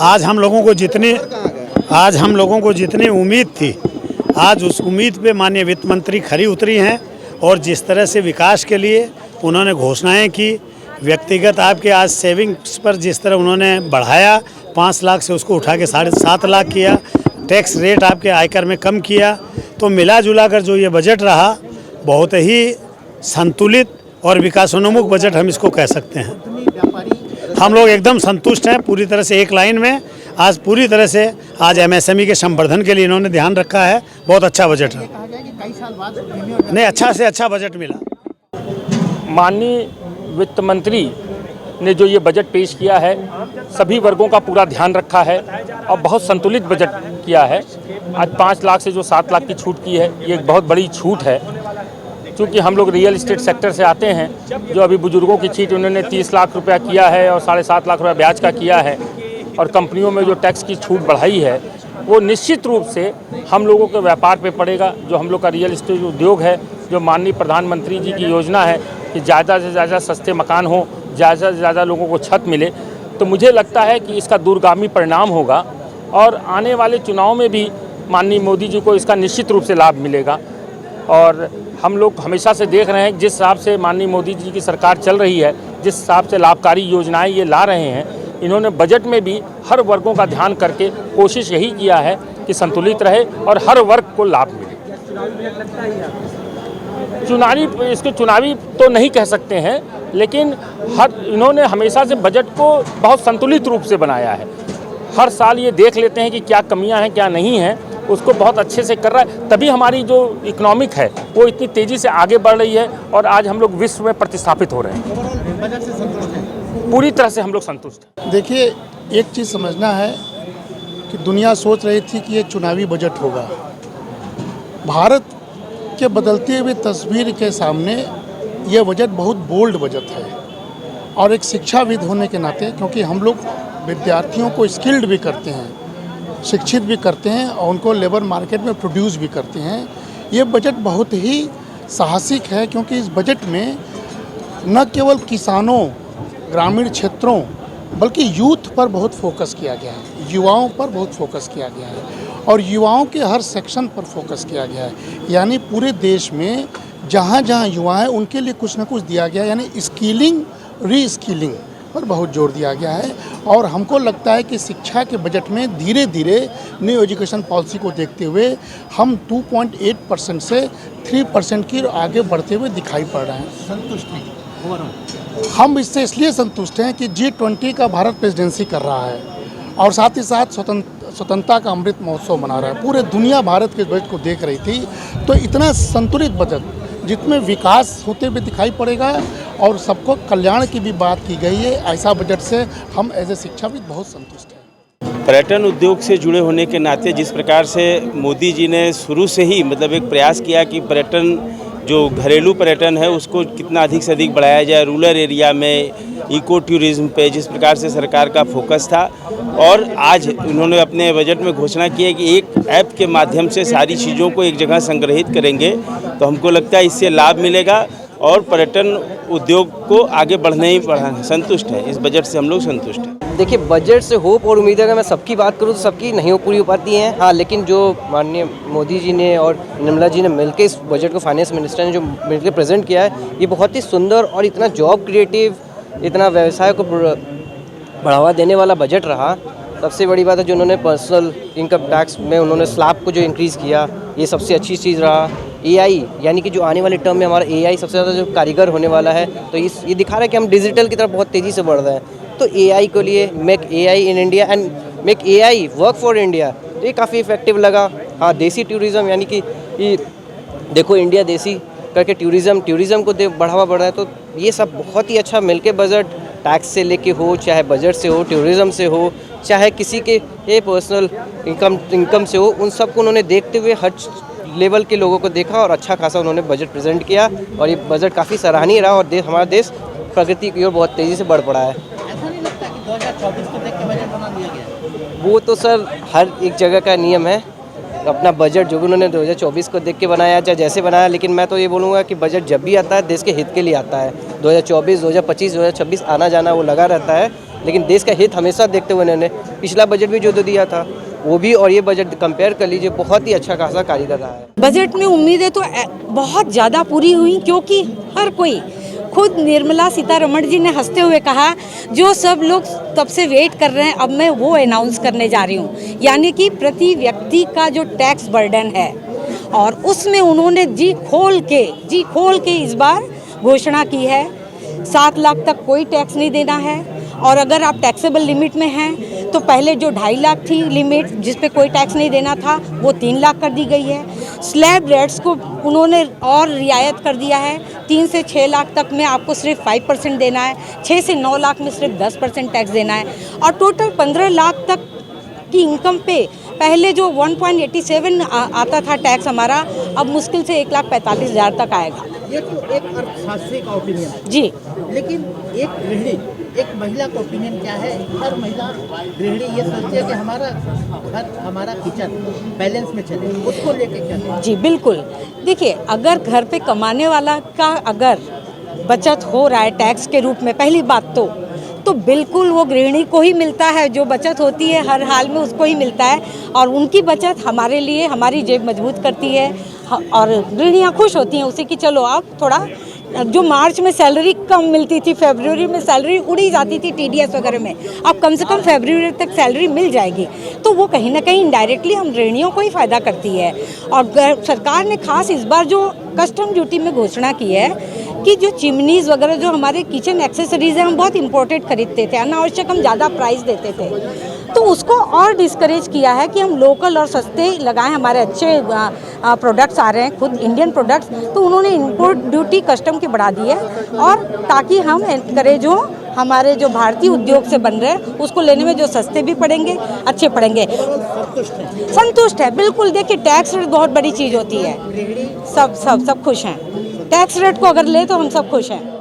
आज हम लोगों को जितनी उम्मीद थी, आज उस उम्मीद पे माननीय वित्त मंत्री खरी उतरी हैं। और जिस तरह से विकास के लिए उन्होंने घोषणाएं की, व्यक्तिगत आपके आज सेविंग्स पर जिस तरह उन्होंने बढ़ाया, 5 लाख से उसको उठा के 7.5 लाख किया, टैक्स रेट आपके आयकर में कम किया, तो मिला जुला कर जो ये बजट रहा, बहुत ही संतुलित और विकासोन्मुख बजट हम इसको कह सकते हैं। हम लोग एकदम संतुष्ट हैं पूरी तरह से। एक लाइन में आज पूरी तरह से आज एमएसएमई के संवर्धन के लिए इन्होंने ध्यान रखा है। बहुत अच्छा बजट है। नहीं, अच्छा से अच्छा बजट मिला। माननीय वित्त मंत्री ने जो ये बजट पेश किया है, सभी वर्गों का पूरा ध्यान रखा है और बहुत संतुलित बजट किया है। आज 5 लाख से जो 7 लाख की छूट की है, ये एक बहुत बड़ी छूट है। क्योंकि हम लोग रियल इस्टेट सेक्टर से आते हैं, जो अभी बुजुर्गों की छूट उन्होंने 30 लाख रुपया किया है और 7.5 लाख रुपया ब्याज का किया है, और कंपनियों में जो टैक्स की छूट बढ़ाई है, वो निश्चित रूप से हम लोगों के व्यापार पे पड़ेगा। जो हम लोग का रियल इस्टेट उद्योग है, जो माननीय प्रधानमंत्री जी की योजना है कि ज़्यादा से ज़्यादा सस्ते मकान हो, ज़्यादा से ज़्यादा लोगों को छत मिले, तो मुझे लगता है कि इसका दूरगामी परिणाम होगा और आने वाले चुनाव में भी माननीय मोदी जी को इसका निश्चित रूप से लाभ मिलेगा। और हम लोग हमेशा से देख रहे हैं जिस हिसाब से माननीय मोदी जी की सरकार चल रही है, जिस हिसाब से लाभकारी योजनाएं ये ला रहे हैं, इन्होंने बजट में भी हर वर्गों का ध्यान करके कोशिश यही किया है कि संतुलित रहे और हर वर्ग को लाभ मिले। इसको चुनावी तो नहीं कह सकते हैं, लेकिन इन्होंने हमेशा से बजट को बहुत संतुलित रूप से बनाया है। हर साल ये देख लेते हैं कि क्या कमियां हैं क्या नहीं हैं, उसको बहुत अच्छे से कर रहा है। तभी हमारी जो इकोनॉमिक है वो इतनी तेज़ी से आगे बढ़ रही है और आज हम लोग विश्व में प्रतिस्थापित हो रहे हैं। बजट से संतुष्ट हैं? पूरी तरह से हम लोग संतुष्ट हैं। देखिए, एक चीज़ समझना है कि दुनिया सोच रही थी कि ये चुनावी बजट होगा। भारत के बदलते हुए तस्वीर के सामने ये बजट बहुत बोल्ड बजट है। और एक शिक्षाविद होने के नाते, क्योंकि हम लोग विद्यार्थियों को स्किल्ड भी करते हैं, शिक्षित भी करते हैं और उनको लेबर मार्केट में प्रोड्यूस भी करते हैं, ये बजट बहुत ही साहसिक है। क्योंकि इस बजट में न केवल किसानों, ग्रामीण क्षेत्रों, बल्कि यूथ पर बहुत फोकस किया गया है, युवाओं पर बहुत फोकस किया गया है और युवाओं के हर सेक्शन पर फोकस किया गया है। यानी पूरे देश में जहाँ जहाँ युवा हैं उनके लिए कुछ ना कुछ दिया गया है। यानी स्किलिंग, री स्किलिंग पर बहुत जोर दिया गया है। और हमको लगता है कि शिक्षा के बजट में धीरे धीरे न्यू एजुकेशन पॉलिसी को देखते हुए हम 2.8% से 3% की आगे बढ़ते हुए दिखाई पड़ रहे हैं। संतुष्ट हैं हम इससे इसलिए संतुष्ट हैं कि G20 का भारत प्रेसिडेंसी कर रहा है और साथ ही साथ स्वतंत्रता का अमृत महोत्सव मना रहा है। पूरे दुनिया भारत के बजट को देख रही थी। तो इतना संतुलित बजट जिसमें विकास होते हुए दिखाई पड़ेगा और सबको कल्याण की भी बात की गई है, ऐसा बजट से हम एज ए शिक्षाविद बहुत संतुष्ट हैं। पर्यटन उद्योग से जुड़े होने के नाते जिस प्रकार से मोदी जी ने शुरू से ही एक प्रयास किया कि पर्यटन, जो घरेलू पर्यटन है, उसको कितना अधिक से अधिक बढ़ाया जाए, रूरल एरिया में इको टूरिज्म पे जिस प्रकार से सरकार का फोकस था। और आज उन्होंने अपने बजट में घोषणा की है कि एक ऐप के माध्यम से सारी चीज़ों को एक जगह संग्रहित करेंगे, तो हमको लगता है इससे लाभ मिलेगा और पर्यटन उद्योग को आगे बढ़ाना संतुष्ट है। इस बजट से हम लोग संतुष्ट हैं। देखिए, बजट से होप और उम्मीद अगर मैं सबकी बात करूँ तो सबकी नहीं पूरी हो पाती हैं। हाँ, लेकिन जो माननीय मोदी जी ने और निर्मला जी ने मिलकर इस बजट को, फाइनेंस मिनिस्टर ने जो मिलकर प्रेजेंट किया है, ये बहुत ही सुंदर और इतना जॉब क्रिएटिव, इतना व्यवसाय को बढ़ावा देने वाला बजट रहा। सबसे बड़ी बात है जो उन्होंने पर्सनल इनकम टैक्स में उन्होंने स्लैब को जो इंक्रीज़ किया, ये सबसे अच्छी चीज़ रहा। AI, यानी कि जो आने वाले टर्म में हमारा AI सबसे ज़्यादा जो कारीगर होने वाला है, तो ये दिखा रहा है कि हम डिजिटल की तरफ बहुत तेज़ी से बढ़ रहे हैं। तो AI के लिए make AI in India and make AI work for India, तो ये काफ़ी इफेक्टिव लगा। हाँ, देसी टूरिज़्म, यानी कि देखो इंडिया देसी करके टूरिज़्म को बढ़ावा बढ़ रहा है। तो ये सब बहुत ही अच्छा मिलके बजट, टैक्स से लेके हो, चाहे बजट से हो, टूरिज़्म से हो, चाहे किसी के पर्सनल इनकम से हो, उन सब को उन्होंने देखते हुए हर लेवल के लोगों को देखा और अच्छा खासा उन्होंने बजट प्रेजेंट किया और ये बजट काफ़ी सराहनीय रहा और हमारा देश प्रगति की ओर बहुत तेज़ी से बढ़ पड़ा है। ऐसा नहीं लगता कि 2024 को देख के बजट बना दिया गया? वो तो सर हर एक जगह का नियम है। अपना बजट जो भी उन्होंने 2024 को देख के बनाया, चाहे जैसे बनाया, लेकिन मैं तो ये बोलूँगा कि बजट जब भी आता है देश के हित के लिए आता है। 2024, 2025, 2026 आना जाना वो लगा रहता है। लेकिन देश का हित हमेशा देखते हुए उन्होंने पिछला बजट भी जो दिया था वो भी और ये बजट कंपेयर कर लीजिए, बहुत ही अच्छा खासा कारीगर रहा है। बजट में उम्मीदें तो बहुत ज़्यादा पूरी हुई, क्योंकि हर कोई, खुद निर्मला सीतारमण जी ने हंसते हुए कहा जो सब लोग तब से वेट कर रहे हैं अब मैं वो अनाउंस करने जा रही हूँ, यानी कि प्रति व्यक्ति का जो टैक्स बर्डन है, और उसमें उन्होंने जी खोल के इस बार घोषणा की है 7 लाख तक कोई टैक्स नहीं देना है। और अगर आप टैक्सेबल लिमिट में हैं तो पहले जो 2.5 लाख थी लिमिट जिस पे कोई टैक्स नहीं देना था वो 3 लाख कर दी गई है। स्लैब रेट्स को उन्होंने और रियायत कर दिया है, 3 से 6 लाख तक में आपको सिर्फ 5% देना है, 6 से 9 लाख में सिर्फ 10% टैक्स देना है, और टोटल 15 लाख तक की इनकम पे पहले जो 1.87 आता था टैक्स हमारा, अब मुश्किल से 1,45,000 तक आएगा। ये तो एक अर्थशास्त्री का ओपिनियन है जी, लेकिन एक गृहिणी, एक महिला का ओपिनियन क्या है? हर महिला गृहिणी ये सोचती है कि हमारा घर, हमारा किचन बैलेंस में चले, उसको लेके क्या है? जी बिल्कुल। देखिए, अगर घर पे कमाने वाला का अगर बचत हो रहा है टैक्स के रूप में, पहली बात तो बिल्कुल वो गृहिणी को ही मिलता है, जो बचत होती है हर हाल में उसको ही मिलता है, और उनकी बचत हमारे लिए हमारी जेब मजबूत करती है, और गृहिणियाँ खुश होती हैं उसे कि चलो आप थोड़ा, जो मार्च में सैलरी कम मिलती थी, फरवरी में सैलरी उड़ी जाती थी TDS वगैरह में, अब कम से कम फरवरी तक सैलरी मिल जाएगी, तो वो कहीं ना कहीं इनडायरेक्टली हम गृहिणियों को ही फ़ायदा करती है। और सरकार ने खास इस बार जो कस्टम ड्यूटी में घोषणा की है कि जो चिमनीज़ वगैरह जो हमारे किचन एक्सेसरीज़ हैं हम बहुत इंपोर्टेड खरीदते थे, अनावश्यक हम ज़्यादा प्राइस देते थे, तो उसको और डिस्करेज किया है कि हम लोकल और सस्ते लगाएं, हमारे अच्छे प्रोडक्ट्स आ रहे हैं, खुद इंडियन प्रोडक्ट्स, तो उन्होंने इंपोर्ट ड्यूटी कस्टम की बढ़ा दी है, और ताकि हम एनकरेज हों, हमारे जो भारतीय उद्योग से बन रहे हैं उसको लेने में, जो सस्ते भी पड़ेंगे अच्छे पड़ेंगे। संतुष्ट है बिल्कुल। देखिए, टैक्स रेट बहुत बड़ी चीज़ होती है, सब खुश हैं। टैक्स रेट को अगर ले तो हम सब खुश हैं।